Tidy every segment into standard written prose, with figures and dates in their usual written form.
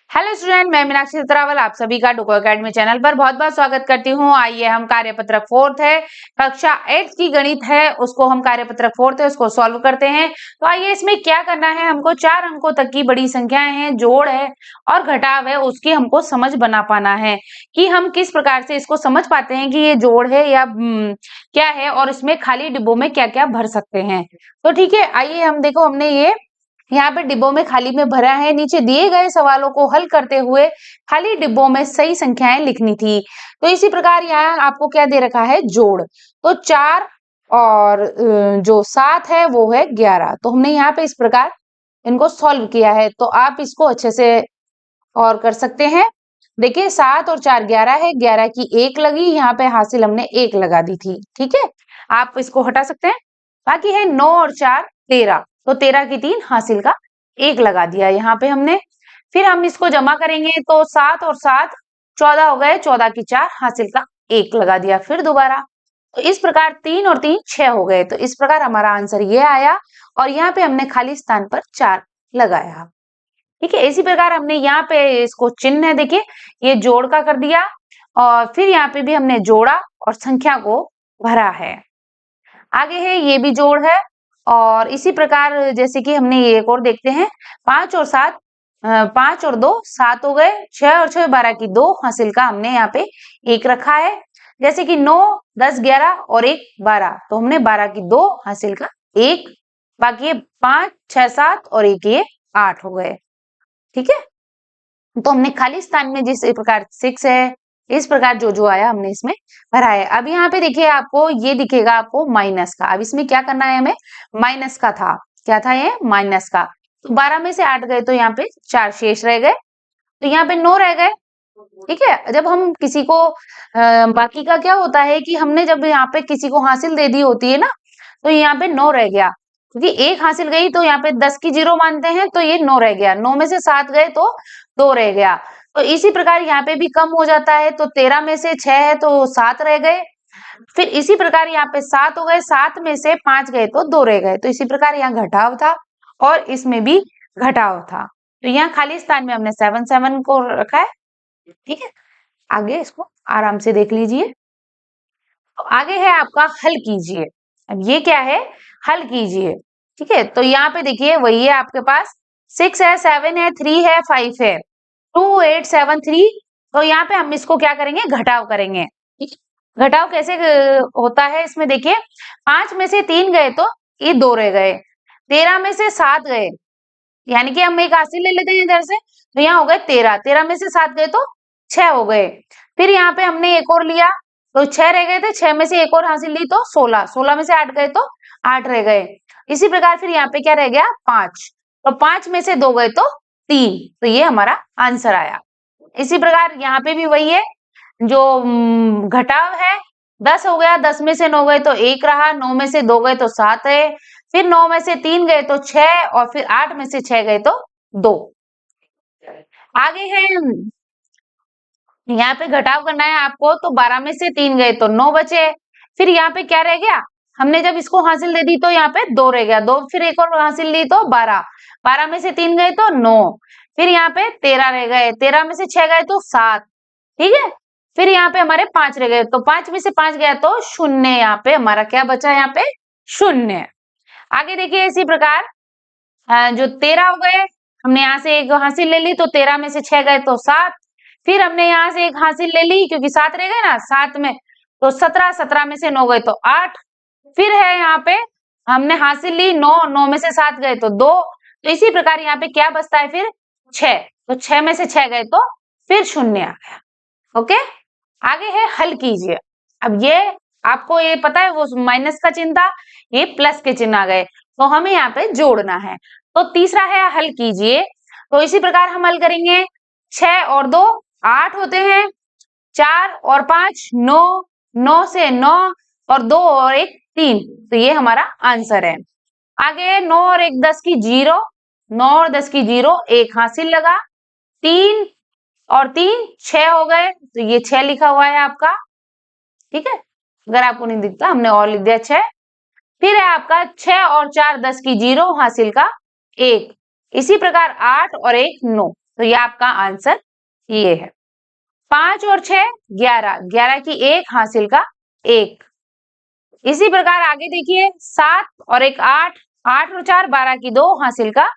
Hello student, मैं मीनाक्षी सतरावल आप सभी का डुको एकेडमी चैनल पर बहुत बहुत स्वागत करती हूँ। आइए हम कार्यपत्रक 4th है, कक्षा 8 की गणित है, उसको हम कार्यपत्रक 4th है उसको सॉल्व करते हैं। तो आइए इसमें क्या करना है, हमको 4 अंकों तक की बड़ी संख्याएं हैं, जोड़ है और घटाव है, उसकी हमको समझ बना पाना है कि हम किस प्रकार से इसको समझ पाते हैं कि ये जोड़ है या क्या है और इसमें खाली डिब्बों में क्या क्या भर सकते हैं। तो ठीक है, आइए हम देखो, हमने ये यहाँ पे डिब्बों में खाली में भरा है। नीचे दिए गए सवालों को हल करते हुए खाली डिब्बों में सही संख्याएं लिखनी थी। तो इसी प्रकार यहाँ आपको क्या दे रखा है, जोड़। तो 4 और जो 7 है वो है 11। तो हमने यहाँ पे इस प्रकार इनको सॉल्व किया है। तो आप इसको अच्छे से और कर सकते हैं। देखिए 7 और 4 11 है, 11 की 1 लगी, यहाँ पे हासिल हमने 1 लगा दी थी। ठीक है, आप इसको हटा सकते हैं। बाकी है 9 और 4 13, तो 13 की 3 हासिल का 1 लगा दिया यहाँ पे हमने। फिर हम इसको जमा करेंगे तो 7 और 7 14 हो गए, 14 की 4 हासिल का 1 लगा दिया फिर दोबारा। तो इस प्रकार 3 और 3 6 हो गए। तो इस प्रकार हमारा आंसर ये आया और यहाँ पे हमने खाली स्थान पर 4 लगाया। ठीक है, इसी प्रकार हमने यहाँ पे इसको चिन्ह है, देखिए ये जोड़ का कर दिया और फिर यहाँ पे भी हमने जोड़ा और संख्या को भरा है। आगे है ये भी जोड़ है और इसी प्रकार जैसे कि हमने ये एक और देखते हैं, 5 और 7 5 और 2 7 हो गए, 6 और 6 12 की 2 हासिल का हमने यहाँ पे 1 रखा है। जैसे कि 9 10 11 और 1 12, तो हमने 12 की 2 हासिल का 1, बाकी ये 5 6 7 और 1 ये 8 हो गए। ठीक है, तो हमने खाली स्थान में जिस प्रकार 6 है, इस प्रकार जो जो आया हमने इसमें भरा है। अब यहाँ पे देखिए आपको ये दिखेगा आपको माइनस का। अब इसमें क्या करना है, हमें माइनस का था, क्या था ये माइनस का। तो 12 में से 8 गए तो यहाँ पे 4 शेष रह गए, तो यहाँ पे 9 रह गए। ठीक है, जब हम किसी को बाकी का क्या होता है कि हमने जब यहाँ पे किसी को हासिल दे दी होती है ना, तो यहाँ पे 9 रह गया, क्योंकि 1 हासिल गई तो यहाँ पे 10 की 0 मानते हैं, तो ये 9 रह गया। 9 में से 7 गए तो 2 रह गया। तो इसी प्रकार यहाँ पे भी कम हो जाता है, तो 13 में से 6 है तो 7 रह गए। फिर इसी प्रकार यहाँ पे 7 हो गए, 7 में से 5 गए तो 2 रह गए। तो इसी प्रकार यहाँ घटाव था और इसमें भी घटाव था। तो यहाँ खाली स्थान में हमने 7 7 को रखा है। ठीक है, आगे इसको आराम से देख लीजिए। तो आगे है आपका हल कीजिए। अब ये क्या है, हल कीजिए। ठीक है, तो यहाँ पे देखिए वही है आपके पास, 6 है 7 है 3 है 5 है, 2 8 7 3। तो यहाँ पे हम इसको क्या करेंगे, घटाव करेंगे। ठीक है, घटाव कैसे होता है, इसमें देखिए 5 में से 3 गए तो ये 2 रह गए, 13 में से 7 गए, यानी कि हम एक हासिल ले लेते हैं इधर से, तो यहाँ हो गए 13, 13 में से 7 गए तो 6 हो गए। फिर यहाँ पे हमने एक और लिया तो 6 रह गए थे, 6 में से एक और हासिल ली तो 16, 16 में से 8 गए तो 8 रह गए। इसी प्रकार फिर यहाँ पे क्या रह गया, 5, तो 5 में से 2 गए तो 3, तो ये हमारा आंसर आया। इसी प्रकार यहाँ पे भी वही है, जो घटाव है 10 हो गया, 10 में से 9 गए तो 1 रहा, 9 में से 2 गए तो 7 है, फिर 9 में से 3 गए तो 6 और फिर 8 में से 6 गए तो 2। आगे है यहाँ पे घटाव करना है आपको, तो 12 में से 3 गए तो 9 बचे। फिर यहाँ पे क्या रह गया, हमने जब इसको हासिल दे दी तो यहाँ पे 2 रह गया, 2 फिर एक और हासिल ली तो 12, 12 में से 3 गए तो 9, फिर यहाँ पे 13 रह गए, 13 में से 6 गए तो 7। ठीक है, फिर यहाँ पे हमारे 5 रह गए, तो 5 में से 5 गया तो 0, यहाँ पे हमारा क्या बचा, यहाँ पे 0। आगे देखिए इसी प्रकार जो 13 हो गए, हमने यहाँ से एक हासिल ले ली तो 13 में से 6 गए तो 7, फिर हमने यहाँ से एक हासिल ले ली क्योंकि 7 रह गए ना, 7 में तो 17, 17 में से 9 गए तो 8, फिर है यहाँ पे हमने हासिल ली 9, 9 में से 7 गए तो 2, तो इसी प्रकार यहाँ पे क्या बचता है फिर 6, तो 6 में से 6 गए तो फिर 0 आ गया। ओके, आगे है हल कीजिए। अब ये आपको ये पता है वो माइनस का चिन्ह था, ये प्लस के चिन्ह आ गए, तो हमें यहाँ पे जोड़ना है। तो तीसरा है हल कीजिए, तो इसी प्रकार हम हल करेंगे। 6 और 2 8 होते हैं, 4 और 5 9, 9 से 9 और 2 और 1 3, तो ये हमारा आंसर है। आगे 9 और 1 10 की 0, 9 और 10 की 0, 1 हासिल लगा, 3 और 3 6 हो गए, तो ये 6 लिखा हुआ है आपका। ठीक है, अगर आपको नहीं दिखता हमने और लिख दिया 6। फिर है आपका 6 और 4 10 की 0, हासिल का 1, इसी प्रकार 8 और 1 9, तो ये आपका आंसर ये है। 5 और 6 11, 11 की 1 हासिल का 1। इसी प्रकार आगे देखिए 7 और 1 8, 8 और 4 12 की 2 हासिल का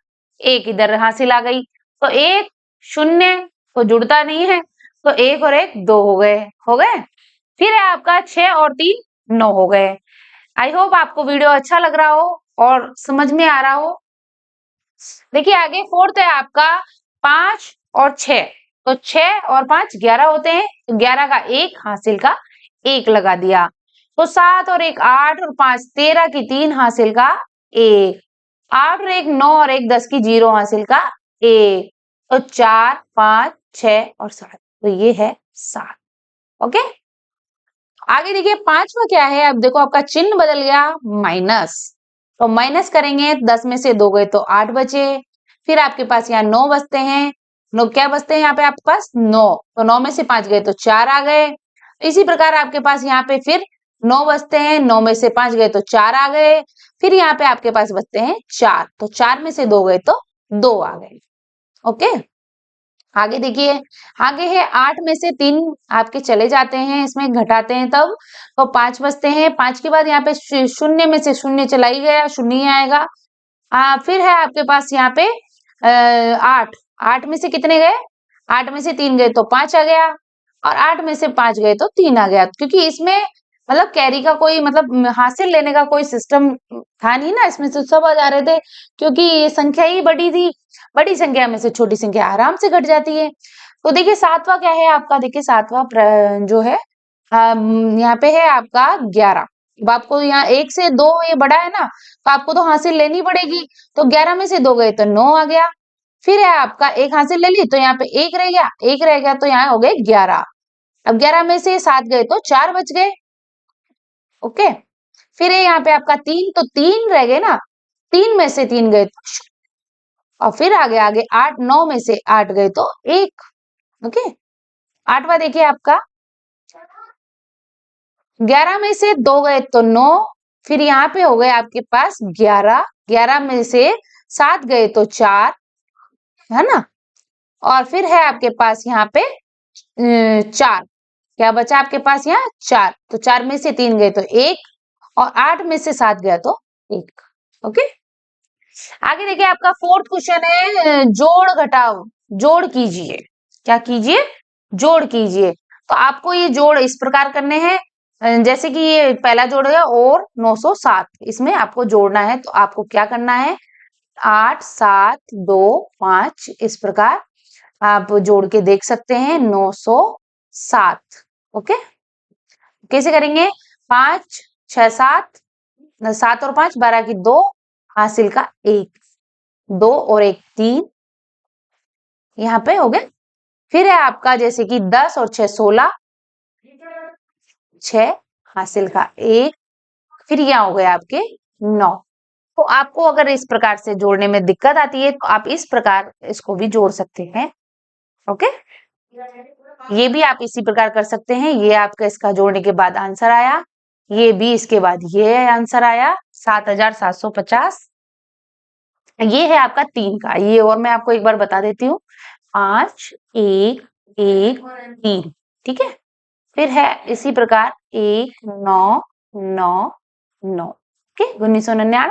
1 इधर हासिल आ गई। तो 1 0 तो जुड़ता नहीं है, तो 1 और 1 2 हो गए। फिर है आपका 6 और 3 9 हो गए। आई होप आपको वीडियो अच्छा लग रहा हो और समझ में आ रहा हो। देखिए आगे फोर्थ है आपका 5 और 6, तो 6 और 5 11 होते हैं, तो 11 का 1 हासिल का 1 लगा दिया। तो 7 और 1 8 और 5 13 की 3 हासिल का 1, 8 और 1 9 और 1 10 की 0 हासिल का 1, तो 4 5 6 और 7, तो ये है 7। ओके, आगे देखिए पांचवा क्या है। अब देखो आपका चिन्ह बदल गया माइनस, तो माइनस करेंगे 10 में से 2 गए तो 8 बचे। फिर आपके पास यहाँ 9 बचते हैं, 9 क्या बचते हैं यहाँ पे आपके पास 9, तो 9 में से 5 गए तो 4 आ गए। इसी प्रकार आपके पास यहाँ पे फिर 9 बचते हैं, 9 में से 5 गए तो 4 आ गए। फिर यहाँ पे आपके पास बचते हैं 4, तो 4 में से 2 गए तो 2 आ गए। ओके, आगे देखिए, आगे है 8 में से 3 आपके चले जाते हैं, इसमें घटाते हैं तब, तो 5 बचते हैं। 5 के बाद यहाँ पे शून्य में से शून्य चला ही गया, शून्य ही आएगा। फिर है आपके पास यहाँ पे 8, 8 में से कितने गए, 8 में से 3 गए तो 5 आ गया, और 8 में से 5 गए तो 3 आ गया, क्योंकि इसमें मतलब कैरी का कोई मतलब हासिल लेने का कोई सिस्टम था नहीं ना, इसमें से सब आ जा रहे थे, क्योंकि ये संख्या ही बड़ी थी। बड़ी संख्या में से छोटी संख्या आराम से घट जाती है। तो देखिए सातवां क्या है आपका, देखिए सातवां जो है यहाँ पे है आपका 11। अब आपको यहाँ 1 से 2 ये बड़ा है ना, तो आपको तो हासिल लेनी पड़ेगी। तो 11 में से 2 गए तो 9 आ गया। फिर है आपका 1 हासिल ले ली, तो यहाँ पे 1 रह गया, 1 रह गया तो यहाँ हो गए 11। अब 11 में से 7 गए तो 4 बच गए। ओके, फिर है यहाँ पे आपका 3, तो 3 रह गए ना, 3 में से 3 गए तो, और फिर आगे 8 9 में से 8 गए तो 1। ओके, 8वां देखिए आपका 11 में से 2 गए तो 9, फिर यहाँ पे हो गए आपके पास 11, 11 में से 7 गए तो 4, है ना, और फिर है आपके पास यहाँ पे 4, क्या बचा आपके पास यहाँ 4, तो 4 में से 3 गए तो 1, और 8 में से 7 गया तो 1। ओके, आगे देखिए आपका फोर्थ क्वेश्चन है जोड़ घटाव, जोड़ कीजिए। क्या कीजिए, जोड़ कीजिए। तो आपको ये जोड़ इस प्रकार करने हैं, जैसे कि ये पहला जोड़ है और 907, इसमें आपको जोड़ना है। तो आपको क्या करना है, 8 7 2 5, इस प्रकार आप जोड़ के देख सकते हैं 907। ओके, कैसे करेंगे, 5 6 7, 7 और 5 12 की 2 हासिल का 1, 2 और 1 3, यहाँ पे हो गए। फिर है आपका जैसे कि 10 और 6 16, 6 हासिल का 1, फिर यहाँ हो गए आपके 9। तो आपको अगर इस प्रकार से जोड़ने में दिक्कत आती है तो आप इस प्रकार इसको भी जोड़ सकते हैं। ओके, ये भी आप इसी प्रकार कर सकते हैं। ये आपका इसका जोड़ने के बाद आंसर आया, ये भी इसके बाद ये आंसर आया 7750। ये है आपका 3 का। ये और मैं आपको एक बार बता देती हूँ, 5 1 1 3, ठीक है। फिर है इसी प्रकार 1 9 9 9, ओके, 1999।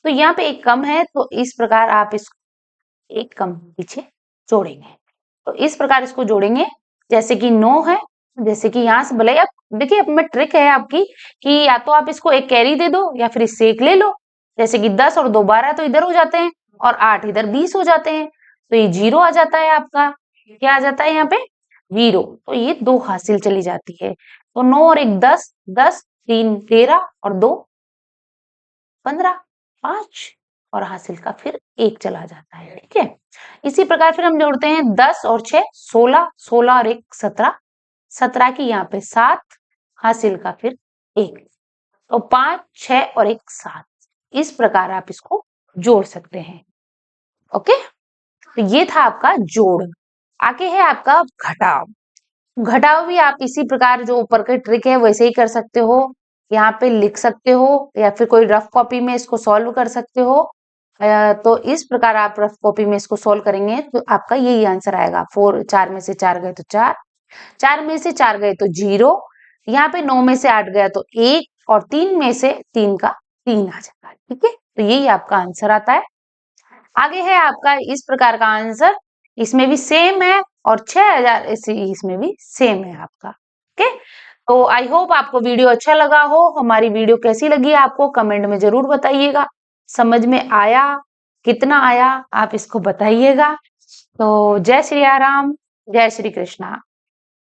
तो यहाँ पे एक कम है, तो इस प्रकार आप इसको एक कम पीछे जोड़ेंगे। तो इस प्रकार इसको जोड़ेंगे, जैसे कि 9 है, जैसे कि यहाँ से भले आप देखिए, अब में ट्रिक है आपकी कि या तो आप इसको एक कैरी दे दो या फिर इससे एक ले लो। जैसे कि 10 और 2 12 तो इधर हो जाते हैं, और 8 इधर 20 हो जाते हैं, तो ये 0 आ जाता है आपका। क्या आ जाता है यहाँ पे 0, तो ये 2 हासिल चली जाती है। तो 9 और 1 10, 10 3 13 और 2 15, 5 और हासिल का फिर 1 चला जाता है, ठीक है। इसी प्रकार फिर हम जोड़ते हैं 10 और 6 16, 16 और 1 17, 17 की यहाँ पे 7, हासिल का फिर 1, तो 5 6 और 1 7। इस प्रकार आप इसको जोड़ सकते हैं। ओके, तो ये था आपका जोड़। आगे है आपका घटाव। घटाव भी आप इसी प्रकार जो ऊपर की ट्रिक है वैसे ही कर सकते हो। यहाँ पे लिख सकते हो या फिर कोई रफ कॉपी में इसको सॉल्व कर सकते हो। तो इस प्रकार आप रफ कॉपी में इसको सोल्व करेंगे तो आपका यही आंसर आएगा। 4 में से 4 गए तो 4, 4 में से 4 गए तो 0, यहाँ पे 9 में से 8 गया तो 1 और 3 में से 3 का 3 आ जाएगा। ठीक है, तो यही आपका आंसर आता है। आगे है आपका इस प्रकार का आंसर, इसमें भी सेम है और 6000 इसमें भी सेम है आपका। ओके, तो आई होप आपको वीडियो अच्छा लगा हो। हमारी वीडियो कैसी लगी आपको कमेंट में जरूर बताइएगा। समझ में आया, कितना आया, आप इसको बताइएगा। तो जय श्री राम, जय श्री कृष्णा।